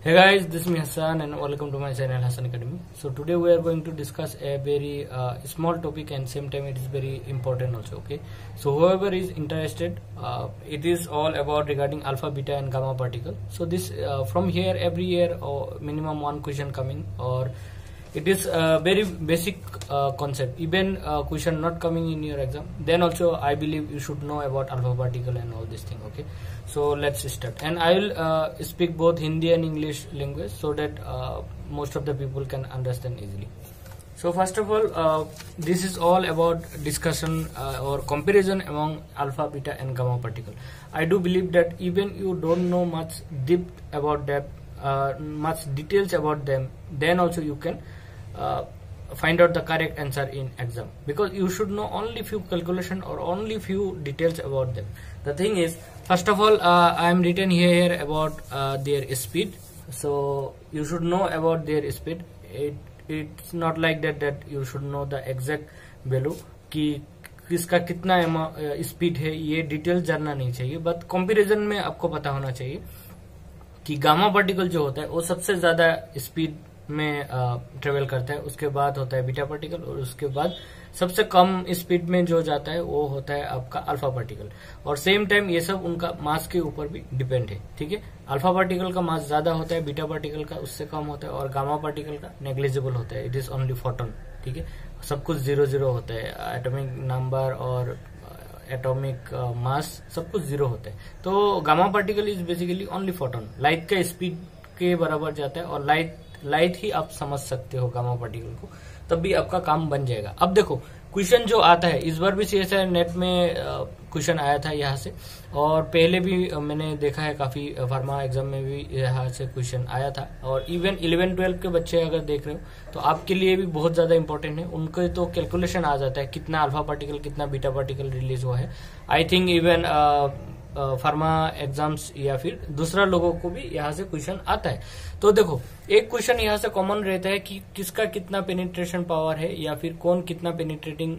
Hey guys, this is me Hassan and welcome to my channel Hassan Academy. So today we are going to discuss a very small topic and same time it is very important also. Okay, so whoever is interested, it is all about regarding alpha, beta and gamma particle. So this from here every year or minimum one question coming, or it is a very basic concept. Even question not coming in your exam, then also I believe you should know about alpha particle and all this thing. Okay, so let's start, and I will speak both Hindi and English language so that most of the people can understand easily. So first of all, this is all about discussion or comparison among alpha, beta and gamma particle. I do believe that even you don't know much deep about them, much details about them, then also you can find out the correct answer in exam, because you should know only few calculation or only few details about them. The thing is, first of all, I am written here about their speed, so you should know about their speed. It's not like that you should know the exact value कि किसका कितना speed है, ये detail जानना नहीं चाहिए, but comparison में आपको पता होना चाहिए कि गामा पार्टिकल जो होता है वो सबसे ज्यादा स्पीड में ट्रेवल करता है, उसके बाद होता है बीटा पार्टिकल, और उसके बाद सबसे कम स्पीड में जो जाता है वो होता है आपका अल्फा पार्टिकल. और सेम टाइम ये सब उनका मास के ऊपर भी डिपेंड है. ठीक है, अल्फा पार्टिकल का मास ज्यादा होता है, बीटा पार्टिकल का उससे कम होता है, और गामा पार्टिकल का नेग्लिजिबल होता है. It is only photon. ठीक है, सब कुछ 0 होता है, एटॉमिक नंबर और एटॉमिक मास सब कुछ 0 होता है. तो gamma particle is basically only photon, light का स्पीड के बराबर जाता है, और लाइट ही आप समझ सकते हो गामा पार्टिकल को, तब भी आपका काम बन जाएगा. अब देखो क्वेश्चन जो आता है, इस बार भी CSIR नेट में क्वेश्चन आया था यहाँ से, और पहले भी मैंने देखा है काफी फार्मा एग्जाम में भी यहाँ से क्वेश्चन आया था. और इवन 11-12 के बच्चे अगर देख रहे हो तो आपके लिए भी बहुत ज्यादा इंपॉर्टेंट है. उनके तो कैलकुलेशन आ जाता है कितना अल्फा पार्टिकल कितना बीटा पार्टिकल रिलीज हुआ है. I think even pharma exams या फिर दूसरा लोगों को भी यहाँ से क्वेश्चन आता है. तो देखो एक क्वेश्चन यहाँ से कॉमन रहता है कि किसका कितना पेनिट्रेशन पावर है, या फिर कौन कितना पेनिट्रेटिंग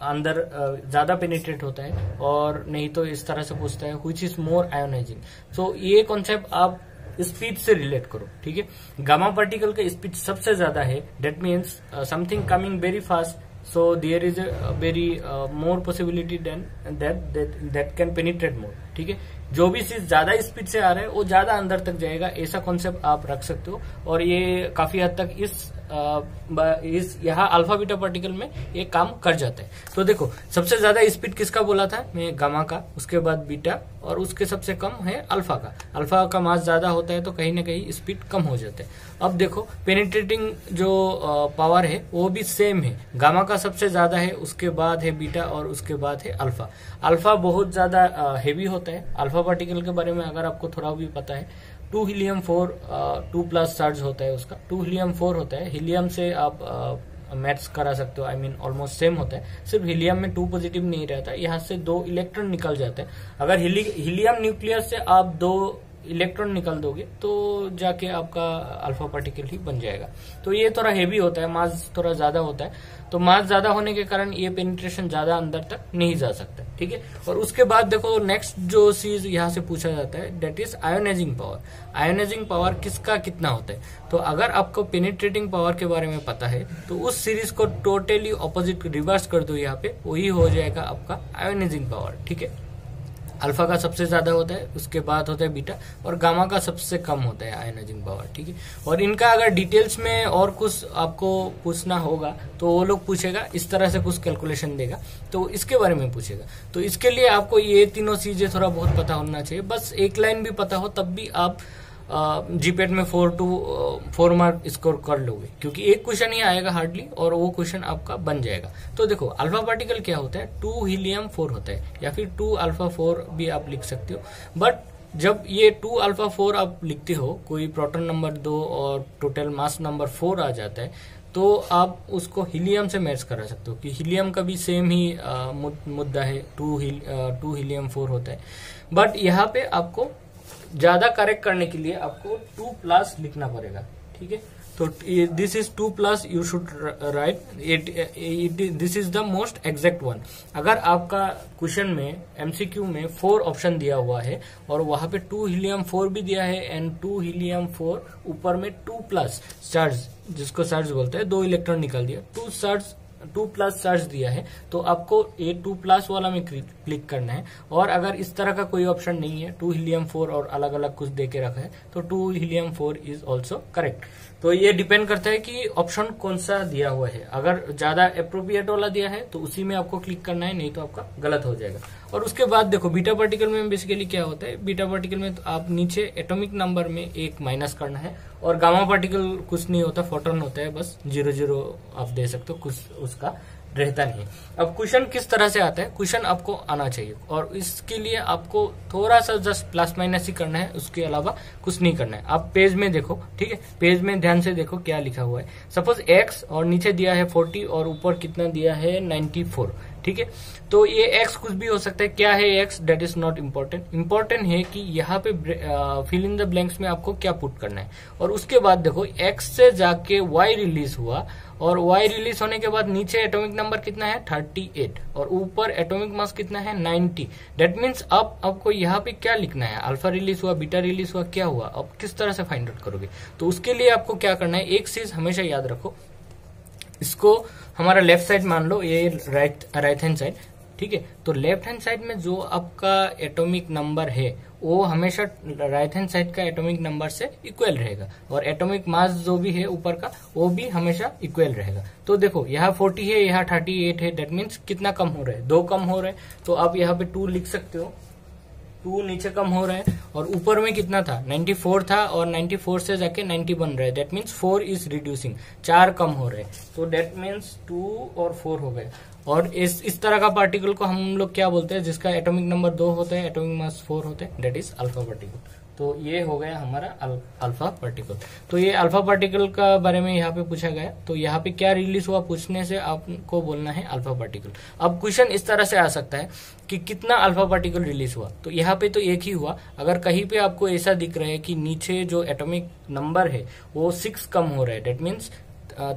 अंदर ज्यादा पेनिट्रेट होता है, और नहीं तो इस तरह से पूछता है व्हिच इज मोर आयोनाइजिंग. तो ये कॉन्सेप्ट आप स्पीड से रिलेट करो. ठीक है, गामा पार्टिकल का स्पीड सबसे ज्यादा है, that means something coming very fast, so there is a very more possibility than that can penetrate more. ठीक है, जो भी चीज ज्यादा स्पीड से आ रहा है वो ज्यादा अंदर तक जाएगा, ऐसा कॉन्सेप्ट आप रख सकते हो. और ये काफी हद तक इस यहाँ अल्फा बीटा पार्टिकल में ये काम कर जाता है. तो देखो सबसे ज्यादा स्पीड किसका बोला था मैं, गामा का, उसके बाद बीटा, और उसके सबसे कम है अल्फा का. अल्फा का मास ज्यादा होता है तो कहीं ना कहीं स्पीड कम हो जाता है. अब देखो पेनिट्रेटिंग जो पावर है वो भी सेम है, गामा का सबसे ज्यादा है, उसके बाद है बीटा, और उसके बाद है अल्फा. अल्फा बहुत ज्यादा हेवी होता है. अल्फा पार्टिकल के बारे में अगर आपको थोड़ा भी पता है, 2 हीलियम 4 2+ चार्ज होता है उसका, 2 हीलियम 4 होता है. हीलियम से आप मैथ्स करा सकते हो, आई मीन ऑलमोस्ट सेम होता है, सिर्फ हीलियम में 2 पॉजिटिव नहीं रहता, यहाँ से 2 इलेक्ट्रॉन निकल जाते हैं. अगर हीलियम न्यूक्लियस से आप 2 इलेक्ट्रॉन निकल दोगे तो जाके आपका अल्फा पार्टिकल ही बन जाएगा. तो ये थोड़ा हेवी होता है, मास थोड़ा ज्यादा होता है, तो मास ज्यादा होने के कारण ये पेनिट्रेशन ज्यादा अंदर तक नहीं जा सकता. ठीक है, और उसके बाद देखो नेक्स्ट जो चीज यहाँ से पूछा जाता है, that is ionizing power. Ionizing power किसका कितना होता है. तो अगर आपको पेनिट्रेटिंग पावर के बारे में पता है तो उस सीरीज को टोटली ऑपोजिट रिवर्स कर दो, यहाँ पे वही हो जाएगा आपका आयोनाइजिंग पावर. ठीक है, अल्फा का सबसे ज्यादा होता है, उसके बाद होता है बीटा, और गामा का सबसे कम होता है आयोनाइजिंग पावर. ठीक है, और इनका अगर डिटेल्स में और कुछ आपको पूछना होगा तो वो लोग पूछेगा, इस तरह से कुछ कैलकुलेशन देगा तो इसके बारे में पूछेगा. तो इसके लिए आपको ये तीनों चीजें थोड़ा बहुत पता होना चाहिए. बस एक लाइन भी पता हो तब भी आप जीपेट में 4 मार्क स्कोर कर लोगे, क्योंकि एक क्वेश्चन ही आएगा हार्डली, और वो क्वेश्चन आपका बन जाएगा. तो देखो अल्फा पार्टिकल क्या होता है, 2 हीलियम 4 होता है, या फिर 2 अल्फा 4 भी आप लिख सकते हो. बट जब ये 2 अल्फा 4 आप लिखते हो, कोई प्रोटॉन नंबर 2 और टोटल मास नंबर 4 आ जाता है, तो आप उसको हीलियम से मैच करा सकते हो कि हीलियम का भी सेम ही मुद्दा है, 2 हीलियम 4 होता है. बट यहाँ पे आपको ज्यादा करेक्ट करने के लिए आपको 2+ लिखना पड़ेगा. ठीक है, तो this is 2 plus, you should write it, this is the most exact one. अगर आपका क्वेश्चन में एमसीक्यू में 4 ऑप्शन दिया हुआ है और वहां पे 2 हीलियम 4 भी दिया है एंड 2 हीलियम 4 ऊपर में 2 प्लस चार्ज, जिसको चार्ज बोलते हैं, 2 इलेक्ट्रॉन निकाल दिया, 2 प्लस चार्ज दिया है, तो आपको ये 2 प्लस वाला में क्लिक करना है। और अगर इस तरह का कोई ऑप्शन नहीं है, 2 हीलियम 4 और अलग अलग कुछ दे के रखा है, तो 2 हीलियम 4 इज ऑल्सो करेक्ट। तो ये डिपेंड करता है कि ऑप्शन कौन सा दिया हुआ है। अगर ज्यादा अप्रोप्रिएट वाला दिया है तो उसी में आपको क्लिक करना है, नहीं तो आपका गलत हो जाएगा। और उसके बाद देखो बीटा पार्टिकल में बेसिकली क्या होता है, बीटा पार्टिकल में तो आप नीचे एटॉमिक नंबर में 1 माइनस करना है, और गामा पार्टिकल कुछ नहीं होता, फोटोन होता है, बस 0 आप दे सकते हो, कुछ उसका रहता नहीं है। अब क्वेश्चन किस तरह से आता है, क्वेश्चन आपको आना चाहिए, और इसके लिए आपको थोड़ा सा जस्ट प्लस माइनस ही करना है, उसके अलावा कुछ नहीं करना है। आप पेज में देखो, ठीक है, पेज में ध्यान से देखो क्या लिखा हुआ है। सपोज x और नीचे दिया है 40 और ऊपर कितना दिया है 94, ठीक है। तो ये x कुछ भी हो सकता है, क्या है x, that is not important. Important है कि यहाँ पे फिल इन द ब्लैंक्स में आपको क्या पुट करना है। और उसके बाद देखो x से जाके y रिलीज हुआ, और y रिलीज होने के बाद नीचे एटॉमिक नंबर कितना है 38 और ऊपर एटॉमिक मास कितना है 90। डेट मीन्स अब आपको यहाँ पे क्या लिखना है, अल्फा रिलीज हुआ, बीटा रिलीज हुआ, क्या हुआ, अब किस तरह से फाइंड आउट करोगे। तो उसके लिए आपको क्या करना है, एक चीज हमेशा याद रखो, इसको हमारा लेफ्ट साइड मान लो, ये राइट हैंड साइड, ठीक है। तो लेफ्ट हैंड साइड में जो आपका एटॉमिक नंबर है वो हमेशा राइट हैंड साइड का एटॉमिक नंबर से इक्वल रहेगा, और एटॉमिक मास जो भी है ऊपर का वो भी हमेशा इक्वल रहेगा। तो देखो यहाँ 40 है, यहाँ 38 है, डेट मीन्स कितना कम हो रहा है, 2 कम हो रहा है। तो आप यहाँ पे 2 लिख सकते हो, 2 नीचे कम हो रहा है, और ऊपर में कितना था 94 था, और 94 से जाके 90 बन रहा है, डेट मीन्स 4 इज रिड्यूसिंग, 4 कम हो रहे हैं। तो डेट मीन्स 2 और 4 हो गए। और इस तरह का पार्टिकल को हम लोग क्या बोलते हैं, जिसका एटॉमिक नंबर 2 होता है, एटॉमिक मास 4 होते हैं, डेट इज अल्फा पार्टिकल। तो ये हो गया हमारा अल्फा पार्टिकल। तो ये अल्फा पार्टिकल का बारे में यहाँ पे पूछा गया, तो यहाँ पे क्या रिलीज हुआ पूछने से आपको बोलना है अल्फा पार्टिकल। अब क्वेश्चन इस तरह से आ सकता है कि कितना अल्फा पार्टिकल रिलीज हुआ, तो यहाँ पे तो एक ही हुआ। अगर कहीं पे आपको ऐसा दिख रहा है कि नीचे जो एटॉमिक नंबर है वो 6 कम हो रहा है, डेट मीन्स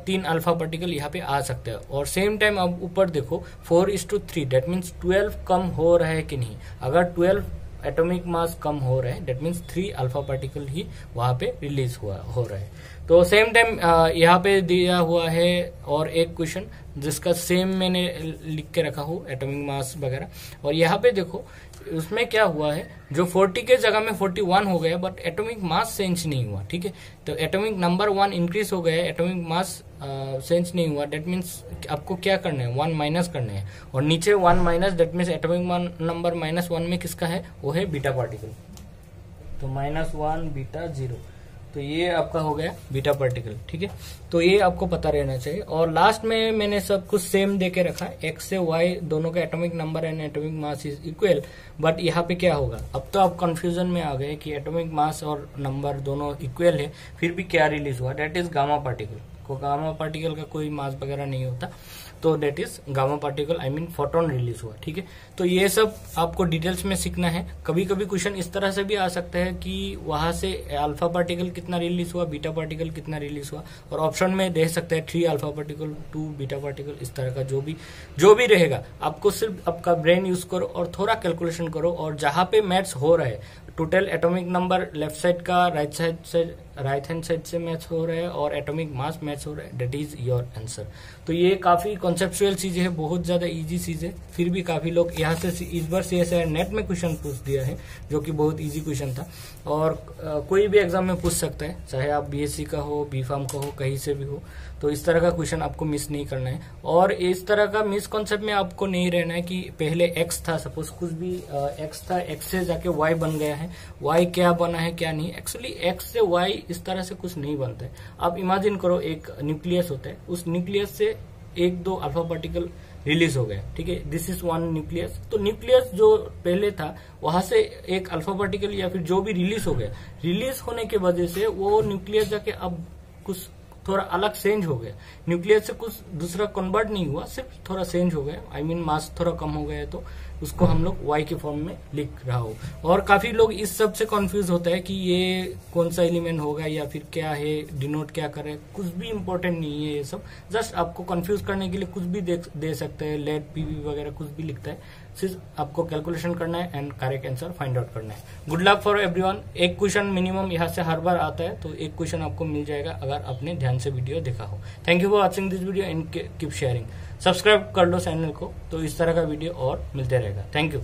3 अल्फा पार्टिकल यहाँ पे आ सकते हैं। और सेम टाइम आप ऊपर देखो 4:3, डेट मीन्स 12 कम हो रहा है कि नहीं। अगर 12 एटॉमिक मास कम हो रहा है, डेट मीन्स 3 अल्फा पार्टिकल ही वहां पे रिलीज हो रहा है। तो सेम टाइम यहाँ पे दिया हुआ है और एक क्वेश्चन जिसका सेम मैंने लिख के रखा हूँ, एटॉमिक मास वगैरह। और यहाँ पे देखो उसमें क्या हुआ है, जो 40 के जगह में 41 हो गया, बट एटॉमिक मास चेंज नहीं हुआ, ठीक है। तो एटॉमिक नंबर 1 इंक्रीज हो गया, एटॉमिक मास चेंज नहीं हुआ, डेट मीन्स आपको क्या करना है 1 माइनस करना है। और नीचे 1 minus, that means atomic number -1 में किसका है, वो है बीटा पार्टिकल। तो -1 बीटा 0, तो ये आपका हो गया बीटा पार्टिकल, ठीक है। तो ये आपको पता रहना चाहिए। और लास्ट में मैंने सब कुछ सेम दे के रखा है, एक्स से वाई दोनों का atomic number and atomic mass is equal. But यहाँ पे क्या होगा, अब तो आप कंफ्यूजन में आ गए कि एटॉमिक मास और नंबर दोनों इक्वल है, फिर भी क्या रिलीज हुआ, डेट इज गामा पार्टिकल। को गामा पार्टिकल का कोई मास वगैरह नहीं होता, तो that is gamma particle, I mean photon release हुआ, ठीक है। तो ये सब आपको डिटेल्स में सीखना है। कभी कभी क्वेश्चन इस तरह से भी आ सकता है कि वहां से अल्फा पार्टिकल कितना रिलीज हुआ, बीटा पार्टिकल कितना रिलीज हुआ, और ऑप्शन में दे सकता है 3 अल्फा पार्टिकल 2 बीटा पार्टिकल, इस तरह का जो भी रहेगा। आपको सिर्फ आपका ब्रेन यूज करो और थोड़ा कैलकुलेशन करो, और जहां पे मैथ्स हो रहा है, total atomic number left side का राइट हैंड साइड से मैच हो रहा है और एटॉमिक मास मैच हो रहा है, डेट इज योर आंसर। तो ये काफी कॉन्सेप्चुअल चीजें है, बहुत ज्यादा इजी चीज है, फिर भी काफी लोग यहाँ से इस बार CSIR नेट में क्वेश्चन पूछ दिया है, जो कि बहुत इजी क्वेश्चन था। और कोई भी एग्जाम में पूछ सकता है, चाहे आप BSc का हो, B.Pharm का हो, कहीं से भी हो। तो इस तरह का क्वेश्चन आपको मिस नहीं करना है। और इस तरह का मिस कॉन्सेप्ट में आपको नहीं रहना है कि पहले x था, सपोज कुछ भी x था, x से जाके y बन गया है, y क्या बना है क्या नहीं। एक्चुअली x से y इस तरह से कुछ नहीं बनता है। आप इमेजिन करो एक न्यूक्लियस होता है, उस न्यूक्लियस से 1-2 अल्फा पार्टिकल रिलीज हो गया, ठीक है, दिस इज 1 न्यूक्लियस। तो न्यूक्लियस जो पहले था वहां से एक अल्फा पार्टिकल या फिर जो भी रिलीज हो गया, रिलीज होने की वजह से वो न्यूक्लियस जाके अब कुछ थोड़ा अलग चेंज हो गया, न्यूक्लियस से कुछ दूसरा कन्वर्ट नहीं हुआ, सिर्फ थोड़ा चेंज हो गया, आई मीन मास थोड़ा कम हो गया, तो उसको हम लोग y के फॉर्म में लिख रहा हो। और काफी लोग इस सब से कंफ्यूज होता है कि ये कौन सा एलिमेंट होगा या फिर क्या है, डिनोट क्या करे। कुछ भी इंपॉर्टेंट नहीं है ये सब, जस्ट आपको कंफ्यूज करने के लिए कुछ भी दे सकते हैं, लेट पीवी वगैरह कुछ भी लिखता है। सिर्फ आपको कैलकुलेशन करना है and correct answer find out करना है। Good luck for everyone. एक क्वेश्चन मिनिमम यहाँ से हर बार आता है, तो एक क्वेश्चन आपको मिल जाएगा अगर आपने ध्यान से वीडियो देखा हो। Thank you for watching this video and keep sharing. Subscribe कर लो चैनल को, तो इस तरह का वीडियो और मिलते रहेगा। Thank you.